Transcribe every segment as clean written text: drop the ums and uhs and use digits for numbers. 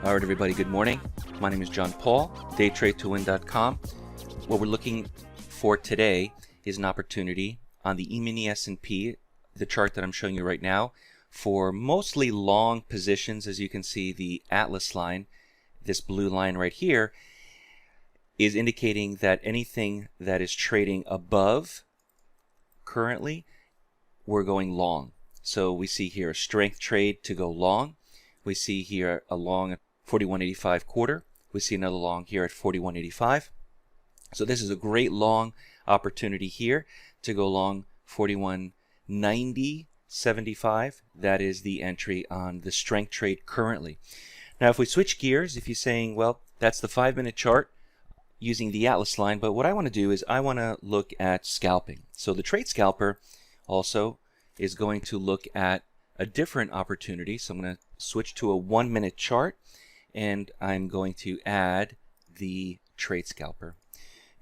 All right, everybody, good morning. My name is John Paul, DayTradeToWin.com. What we're looking for today is an opportunity on the E-mini S&P, the chart that I'm showing you right now, for mostly long positions. As you can see, the Atlas line, this blue line right here, is indicating that anything that is trading above currently, we're going long. So we see here a strength trade to go long. We see here a long at 41.85 quarter. We see another long here at 41.85. So this is a great long opportunity here to go long 41.90.75. That is the entry on the strength trade currently. Now if we switch gears, if you're saying, well, that's the 5-minute chart using the Atlas line, but what I want to do is I want to look at scalping. So the Trade Scalper also is going to look at a different opportunity. So I'm going to switch to a 1-minute chart, and I'm going to add the Trade Scalper.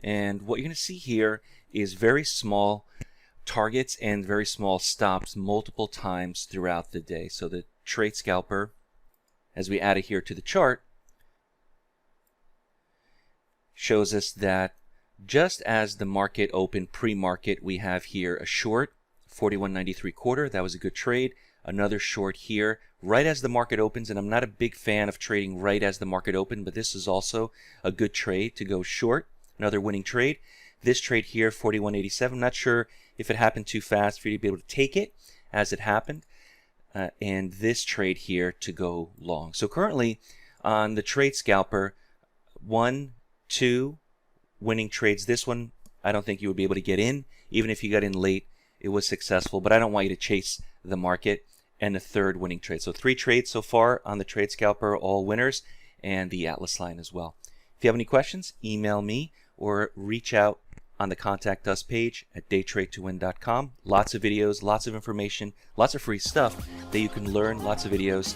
And what you're going to see here is very small targets and very small stops multiple times throughout the day. So the Trade Scalper, as we add it here to the chart, shows us that just as the market opened pre-market, we have here a short 41.93 quarter. That was a good trade. Another short here right as the market opens, and I'm not a big fan of trading right as the market opened, but this is also a good trade to go short. Another winning trade. This trade here, 41.87. I'm not sure if it happened too fast for you to be able to take it as it happened. And this trade here to go long. So currently on the Trade Scalper, 1, 2 winning trades. This one, I don't think you would be able to get in. Even if you got in late, it was successful, but I don't want you to chase the market. And a third winning trade. So 3 trades so far on the Trade Scalper, all winners, and the Atlas line as well. If you have any questions, email me or reach out on the Contact Us page at DayTradeToWin.com. Lots of videos, lots of information, lots of free stuff that you can learn, lots of videos.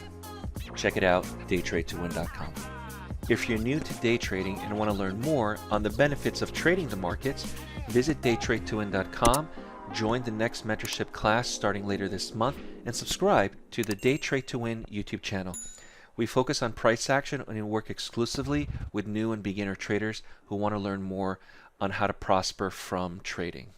Check it out, DayTradeToWin.com. If you're new to day trading and want to learn more on the benefits of trading the markets, visit DayTradeToWin.com. Join the next mentorship class starting later this month, and subscribe to the Day Trade to Win YouTube channel. We focus on price action and work exclusively with new and beginner traders who want to learn more on how to prosper from trading.